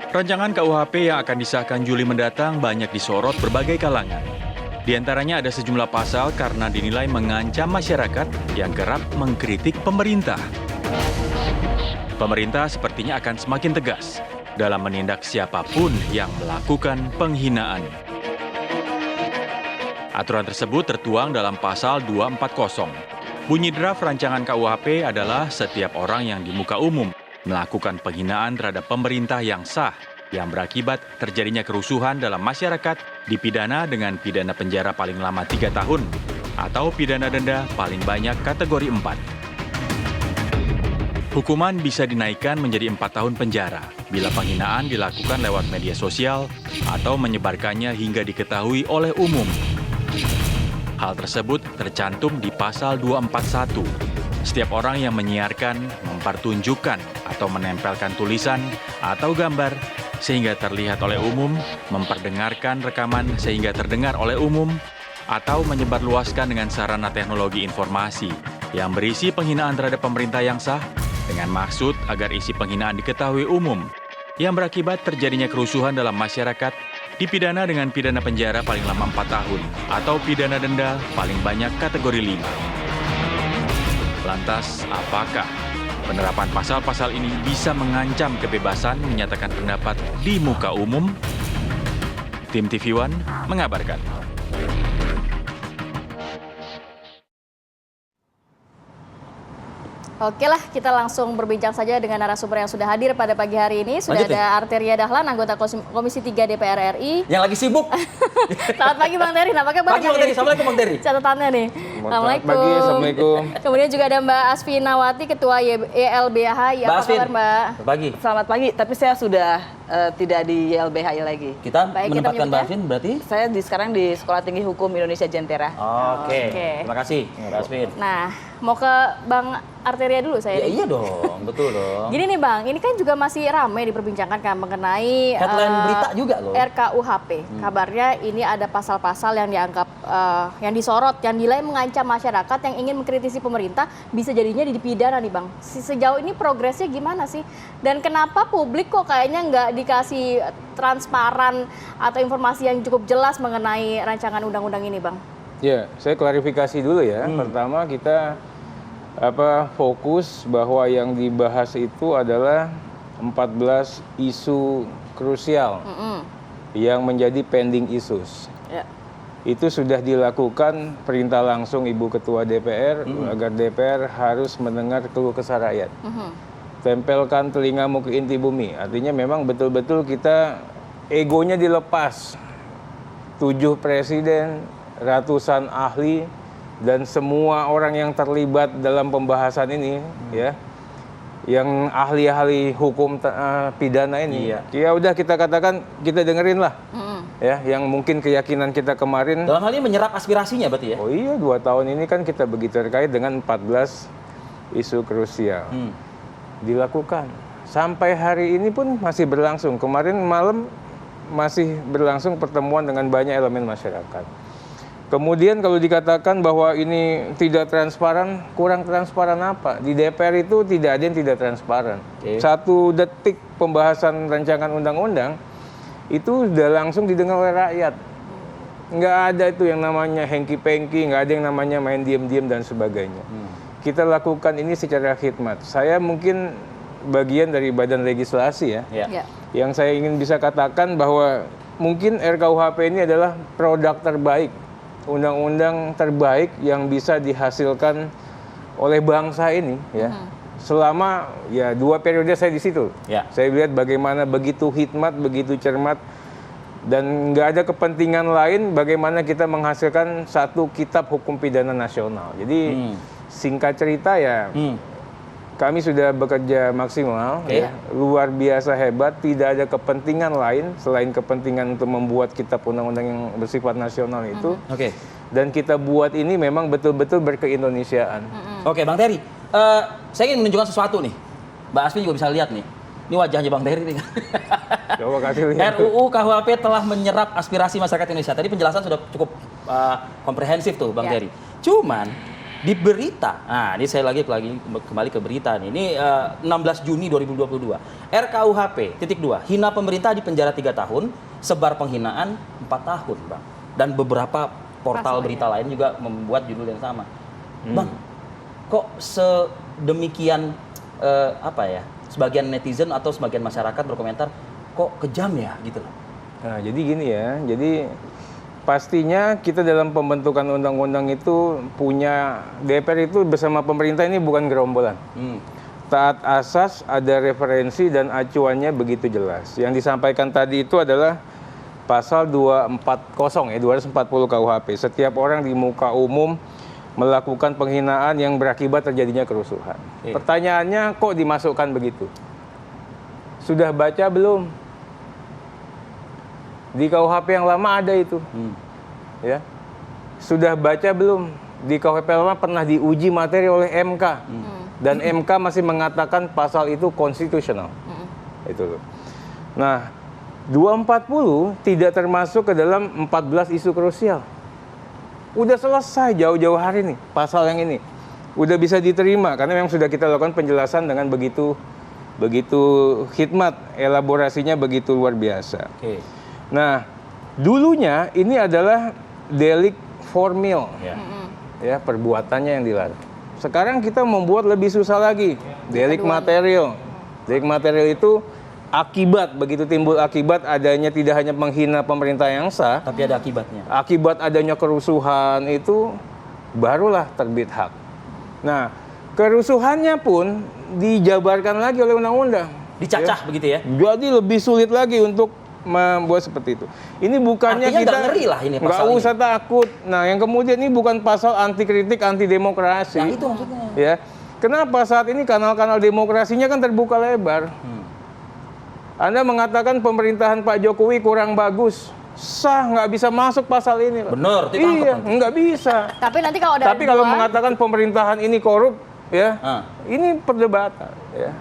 Rancangan KUHP yang akan disahkan Juli mendatang banyak disorot berbagai kalangan. Di antaranya ada sejumlah pasal karena dinilai mengancam masyarakat yang kerap mengkritik pemerintah. Pemerintah sepertinya akan semakin tegas dalam menindak siapapun yang melakukan penghinaan. Aturan tersebut tertuang dalam pasal 240. Bunyi draft rancangan KUHP adalah setiap orang yang di muka umum melakukan penghinaan terhadap pemerintah yang sah yang berakibat terjadinya kerusuhan dalam masyarakat dipidana dengan pidana penjara paling lama 3 tahun atau pidana denda paling banyak kategori 4. Hukuman bisa dinaikkan menjadi 4 tahun penjara bila penghinaan dilakukan lewat media sosial atau menyebarkannya hingga diketahui oleh umum. Hal tersebut tercantum di pasal 241. Setiap orang yang menyiarkan, mempertunjukkan, atau menempelkan tulisan atau gambar sehingga terlihat oleh umum, memperdengarkan rekaman sehingga terdengar oleh umum, atau menyebarluaskan dengan sarana teknologi informasi yang berisi penghinaan terhadap pemerintah yang sah dengan maksud agar isi penghinaan diketahui umum yang berakibat terjadinya kerusuhan dalam masyarakat dipidana dengan pidana penjara paling lama 4 tahun atau pidana denda paling banyak kategori 5. Lantas, apakah penerapan pasal-pasal ini bisa mengancam kebebasan menyatakan pendapat di muka umum? Tim TV One mengabarkan. Oke lah, kita langsung berbincang saja dengan narasumber yang sudah hadir pada pagi hari ini. Sudah ada Arteria Dahlan, anggota Komisi 3 DPR RI. Yang lagi sibuk. Selamat pagi Bang Terry, nampaknya banyak Pagi Bang Terry, Assalamualaikum Bang Terry. catatannya nih. Assalamualaikum. Pagi, Assalamualaikum. Kemudian juga ada Mbak Asfinawati, Ketua YLBH. Ya, apa kabar Mbak? Pagi. Selamat pagi, tapi saya sudah tidak di YLBHI lagi. Kita Baik, kita menempatkan Mbak menyebutnya. Asvin berarti? Saya sekarang di Sekolah Tinggi Hukum Indonesia Jentera. Oke. Oke. Terima kasih Mbak Asvin. Nah, mau ke Bang Arteria dulu saya. Ya, iya dong, betul dong. Gini nih Bang, ini kan juga masih ramai diperbincangkan kan mengenai Headline berita juga loh. RKUHP. Kabarnya ini ada pasal-pasal yang dianggap yang disorot, yang nilai mengancam masyarakat yang ingin mengkritisi pemerintah bisa jadinya dipidana nih Bang. Sejauh ini progresnya gimana sih? Dan kenapa publik kok kayaknya nggak dikasih transparan atau informasi yang cukup jelas mengenai rancangan undang-undang ini Bang? Ya, saya klarifikasi dulu ya. Pertama kita fokus bahwa yang dibahas itu adalah 14 isu krusial yang menjadi pending issues. Ya. Itu sudah dilakukan perintah langsung Ibu Ketua DPR agar DPR harus mendengar keluh kesah rakyat. Tempelkan telingamu ke inti bumi. Artinya memang betul-betul kita egonya dilepas. 7 presiden, ratusan ahli, dan semua orang yang terlibat dalam pembahasan ini, ya, yang ahli-ahli hukum pidana ini, ya udah kita katakan kita dengerin lah, ya, yang mungkin keyakinan kita kemarin. Dalam hal ini menyerap aspirasinya berarti ya? Oh iya, 2 tahun ini kan kita begitu terkait dengan 14 isu krusial dilakukan. Sampai hari ini pun masih berlangsung. Kemarin malam masih berlangsung pertemuan dengan banyak elemen masyarakat. Kemudian kalau dikatakan bahwa ini tidak transparan, kurang transparan apa? Di DPR itu tidak ada yang tidak transparan. 1 detik pembahasan rancangan undang-undang itu sudah langsung didengar oleh rakyat. Nggak ada itu yang namanya hengki-pengki, nggak ada yang namanya main diem-diem dan sebagainya. Kita lakukan ini secara khidmat. Saya mungkin bagian dari badan legislasi ya. Ya. Yang saya ingin bisa katakan bahwa mungkin RKUHP ini adalah produk terbaik, undang-undang terbaik yang bisa dihasilkan oleh bangsa ini ya. Selama ya 2 periode saya di situ. Ya. Saya lihat bagaimana begitu hikmat, begitu cermat, dan nggak ada kepentingan lain bagaimana kita menghasilkan satu kitab hukum pidana nasional. Jadi singkat cerita ya, kami sudah bekerja maksimal, ya, luar biasa hebat, tidak ada kepentingan lain selain kepentingan untuk membuat kitab undang-undang yang bersifat nasional itu. Oke. Dan kita buat ini memang betul-betul berkeindonesiaan. Oke, Bang Terry. Saya ingin menunjukkan sesuatu nih. Mbak Asvin juga bisa lihat nih. Ini wajahnya Bang Terry nih. Coba kasih lihat. RUU KUHP telah menyerap aspirasi masyarakat Indonesia. Tadi penjelasan sudah cukup komprehensif tuh Bang Terry. Cuman Di berita, nah ini saya lagi kembali ke berita nih. Ini 16 Juni 2022. RKUHP, titik 2, hina pemerintah di penjara 3 tahun, sebar penghinaan 4 tahun, Bang. Dan beberapa portal berita lain juga membuat judul yang sama. Bang, kok sedemikian sebagian netizen atau sebagian masyarakat berkomentar kok kejam ya gitu loh. Nah, jadi gini ya. Jadi pastinya kita dalam pembentukan undang-undang itu punya DPR itu bersama pemerintah ini bukan gerombolan. Taat asas, ada referensi dan acuannya begitu jelas. Yang disampaikan tadi itu adalah pasal 240 240 KUHP. Setiap orang di muka umum melakukan penghinaan yang berakibat terjadinya kerusuhan. Pertanyaannya kok dimasukkan begitu? Sudah baca belum? Di KUHP yang lama ada itu. Ya. Sudah baca belum? Di KUHP lama pernah diuji materi oleh MK. Dan MK masih mengatakan pasal itu konstitusional. Itu loh. Nah, 240 tidak termasuk ke dalam 14 isu krusial. Udah selesai jauh-jauh hari nih pasal yang ini. Udah bisa diterima karena memang sudah kita lakukan penjelasan dengan begitu khidmat, elaborasinya begitu luar biasa. Nah, dulunya ini adalah delik formil. Ya, perbuatannya yang dilarang. Sekarang kita membuat lebih susah lagi. Delik material. Delik material itu akibat, begitu timbul akibat adanya tidak hanya menghina pemerintah yang sah, tapi ada akibatnya. Akibat adanya kerusuhan itu barulah terbit hak. Nah, kerusuhannya pun dijabarkan lagi oleh undang-undang. Dicacah begitu ya. Jadi lebih sulit lagi untuk membuat seperti itu. Ini bukannya artinya kita nggak ngeri lah ini pasal nggak usah takut. Nah, yang kemudian ini bukan pasal anti kritik, anti demokrasi. Nah, itu maksudnya. Ya. Kenapa saat ini kanal-kanal demokrasinya kan terbuka lebar? Anda mengatakan pemerintahan Pak Jokowi kurang bagus, sah, nggak bisa masuk pasal ini. Benar, iya, nggak bisa. Tapi nanti kalau ada kalau mengatakan pemerintahan ini korup, ya, ini perdebatan. Ya.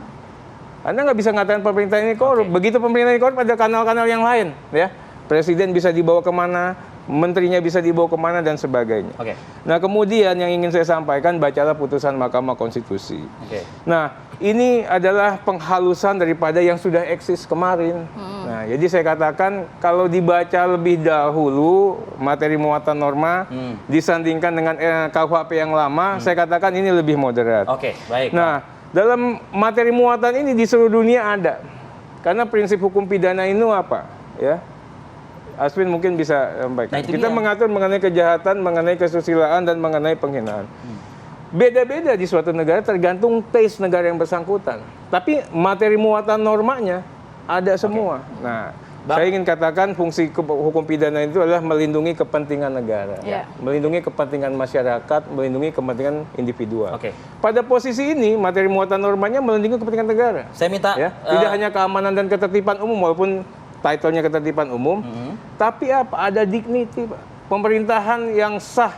Anda nggak bisa mengatakan pemerintah ini korup. Begitu pemerintah ini korup, ada kanal-kanal yang lain, ya. Presiden bisa dibawa kemana, menterinya bisa dibawa kemana dan sebagainya. Nah, kemudian yang ingin saya sampaikan, bacalah putusan Mahkamah Konstitusi. Nah, ini adalah penghalusan daripada yang sudah eksis kemarin. Nah, jadi saya katakan kalau dibaca lebih dahulu materi muatan norma disandingkan dengan KUHP yang lama, saya katakan ini lebih moderat. Baik. Nah, dalam materi muatan ini di seluruh dunia ada. Karena prinsip hukum pidana itu apa? Ya. Aswin mungkin bisa sampaikan. Kita mengatur mengenai kejahatan, mengenai kesusilaan, dan mengenai penghinaan. Beda-beda di suatu negara tergantung taste negara yang bersangkutan. Tapi materi muatan normanya ada semua. Nah, saya ingin katakan fungsi hukum pidana itu adalah melindungi kepentingan negara. Melindungi kepentingan masyarakat, melindungi kepentingan individual. Pada posisi ini, materi muatan normanya melindungi kepentingan negara. Saya minta... Tidak hanya keamanan dan ketertiban umum, walaupun title-nya ketertiban umum, tapi apa? Ada dignity, Pak. Pemerintahan yang sah,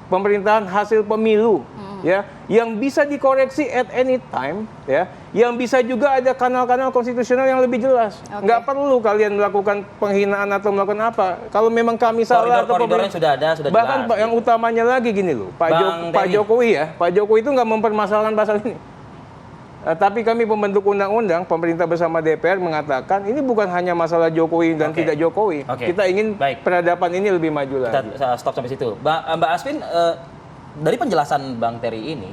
pemerintahan hasil pemilu, ya, yang bisa dikoreksi at any time, ya, yang bisa juga ada kanal-kanal konstitusional yang lebih jelas. Nggak perlu kalian melakukan penghinaan atau melakukan apa. Kalau memang kami salah atau koridornya sudah ada, sudah bahkan jelas. Yang utamanya lagi gini loh, Pak Jokowi ya, Pak Jokowi itu nggak mempermasalahkan pasal ini. Tapi kami pembentuk undang-undang, pemerintah bersama DPR mengatakan ini bukan hanya masalah Jokowi dan tidak Jokowi. Kita ingin peradaban ini lebih maju lagi. Kita stop sampai situ. Mbak Asvin, dari penjelasan Bang Terry ini,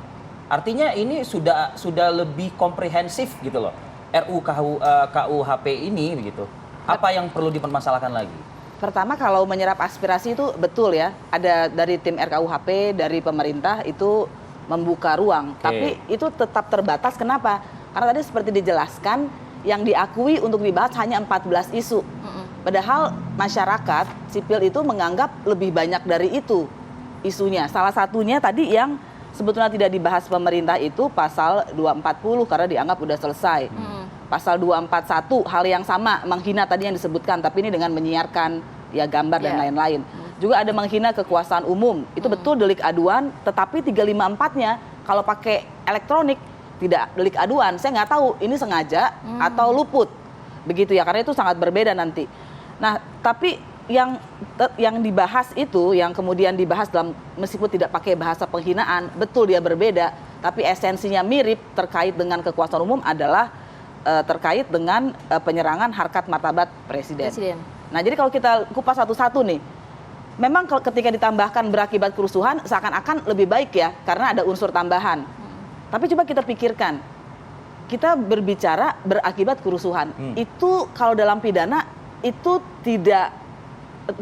artinya ini sudah lebih komprehensif gitu loh. KUHP ini begitu. Apa yang perlu dipermasalahkan lagi? Pertama, kalau menyerap aspirasi itu betul ya. Ada dari tim RKUHP, dari pemerintah itu membuka ruang, tapi itu tetap terbatas. Kenapa? Karena tadi seperti dijelaskan, yang diakui untuk dibahas hanya 14 isu. Padahal masyarakat sipil itu menganggap lebih banyak dari itu isunya. Salah satunya tadi yang sebetulnya tidak dibahas pemerintah itu pasal 240 karena dianggap udah selesai. Pasal 241 hal yang sama, menghina tadi yang disebutkan, tapi ini dengan menyiarkan ya gambar dan lain-lain. Juga ada menghina kekuasaan umum. Itu betul delik aduan, tetapi 354-nya kalau pakai elektronik tidak delik aduan. Saya nggak tahu ini sengaja atau luput. Begitu ya, karena itu sangat berbeda nanti. Nah, tapi yang dibahas itu, yang kemudian dibahas dalam meskipun tidak pakai bahasa penghinaan, betul dia berbeda, tapi esensinya mirip terkait dengan kekuasaan umum adalah terkait dengan penyerangan harkat martabat presiden. Nah, jadi kalau kita kupas satu-satu nih, memang ketika ditambahkan berakibat kerusuhan seakan-akan lebih baik ya, karena ada unsur tambahan. Tapi coba kita pikirkan, kita berbicara berakibat kerusuhan, itu kalau dalam pidana itu tidak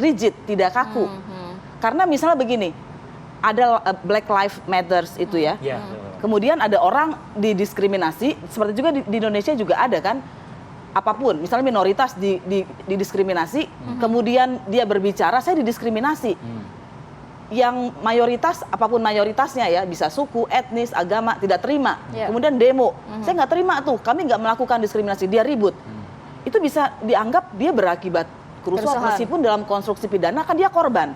rigid, tidak kaku. Karena misalnya begini, ada Black Lives Matters itu ya. Kemudian ada orang didiskriminasi, seperti juga di Indonesia juga ada kan, apapun, misalnya minoritas didiskriminasi, kemudian dia berbicara, saya didiskriminasi. Yang mayoritas, apapun mayoritasnya ya, bisa suku, etnis, agama, tidak terima. Kemudian demo, saya nggak terima tuh, kami nggak melakukan diskriminasi, dia ribut. Itu bisa dianggap dia berakibat kerusuhan, meskipun dalam konstruksi pidana kan dia korban.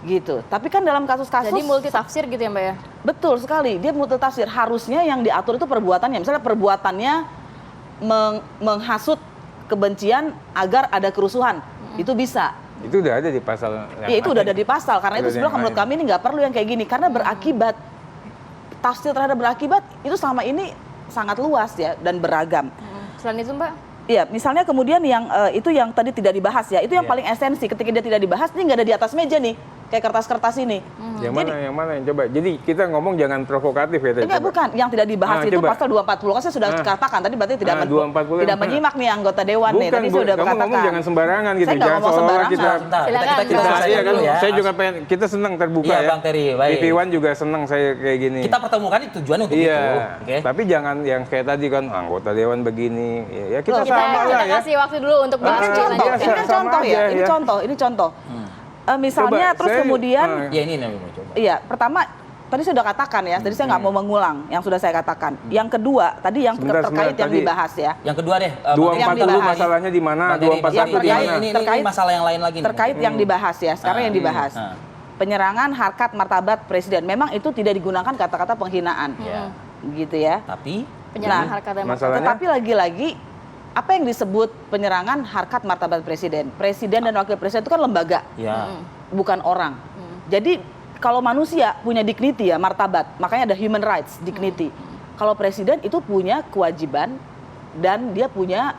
Gitu. Tapi kan dalam kasus-kasus... Jadi multitafsir gitu ya Mbak ya? Betul sekali, dia multitafsir. Harusnya yang diatur itu perbuatannya. Misalnya perbuatannya menghasut kebencian agar ada kerusuhan. Itu bisa. Itu udah ada di pasal yang Ya, itu udah ada di pasal. Karena itu sebenarnya menurut kami ini nggak perlu yang kayak gini. Karena berakibat, tafsir terhadap berakibat itu selama ini sangat luas ya dan beragam. Selain itu Mbak? Iya, misalnya kemudian yang itu yang tadi tidak dibahas ya, itu yang paling esensi. Ketika dia tidak dibahas, ini nggak ada di atas meja nih, kayak kertas-kertas ini. Yang mana yang coba? Jadi kita ngomong jangan provokatif ya. Enggak, bukan. Yang tidak dibahas itu coba. pasal 240 kan saya sudah katakan tadi, berarti tidak 240 tidak menyimak nih anggota dewan nih. Tadi saya sudah kamu katakan. ngomong jangan sembarangan gitu. Saya nggak Jangan ngomong seolah-olah sembarangan. Silakan. Kita Iya kan, dulu ya. saya juga pengen, kita senang terbuka Iya, ya. Bang Terry, baik. TV1 juga senang saya kayak gini. Kita pertemukan itu tujuannya untuk Iya, itu. Oke. tapi jangan yang kayak tadi kan anggota dewan begini. Ya kita Kita sama lah ya. kasih waktu dulu untuk bahas Ini lebih contoh, lanjut. ini kan Sama contoh aja ya, ini ya. contoh, ini contoh. Misalnya Coba, terus saya- kemudian, Ya ini yang mau coba. iya pertama tadi saya sudah katakan ya, tadi saya nggak mau mengulang yang sudah saya katakan. Yang kedua tadi yang Sebentar, terkait yang tadi. dibahas ya. Yang kedua deh, Dua yang empat puluh dibahas. masalahnya di mana? Bang Terry, 241 yang di terkait- mana? ini masalah yang lain lagi nih. Terkait yang dibahas ya, sekarang yang dibahas. Ah. Penyerangan harkat martabat presiden. Memang itu tidak digunakan kata-kata penghinaan. Ya. Gitu ya. Tapi Penyerangan Nah, harkat dan masalahnya- Tetapi lagi-lagi apa yang disebut penyerangan harkat martabat presiden? Presiden dan wakil presiden itu kan lembaga, ya bukan orang. Jadi kalau manusia punya dignity ya, martabat, makanya ada human rights, dignity. Kalau presiden itu punya kewajiban dan dia punya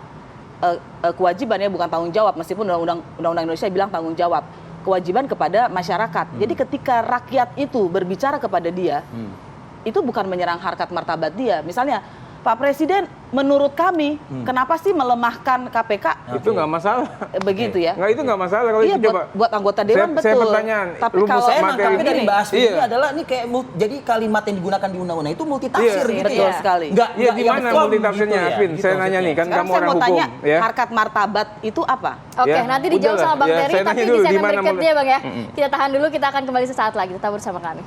kewajiban ya, bukan tanggung jawab, meskipun undang-undang Indonesia bilang tanggung jawab. Kewajiban kepada masyarakat. Jadi ketika rakyat itu berbicara kepada dia, itu bukan menyerang harkat martabat dia. Misalnya, Pak Presiden, menurut kami, kenapa sih melemahkan KPK? Itu nggak masalah. Begitu ya? Nggak, itu nggak masalah kalau Iya, itu coba. buat anggota dewan Saya betul. pertanyaan, Tapi rumus kalau saya materi- nangkapnya dari begini, bahas ini Iya. adalah ini kayak jadi kalimat yang digunakan di undang-undang itu multitafsir Iya, gitu betul ya. sekali. Nggak, Iya, nggak di yang mana firm multitafsirnya, gitu ya, Alvin? gitu Saya nanya maksudnya. nih, kan sekarang kamu saya orang mau hukum, tanya, ya. harkat martabat itu apa? Oke, Ya, nanti dijawab udahlah. sama Bang Ya, Terry, saya tapi tanya di dulu, di segmen mana berikutnya Bang ya. Kita tahan dulu, kita akan kembali sesaat lagi. Tetap bersama kami.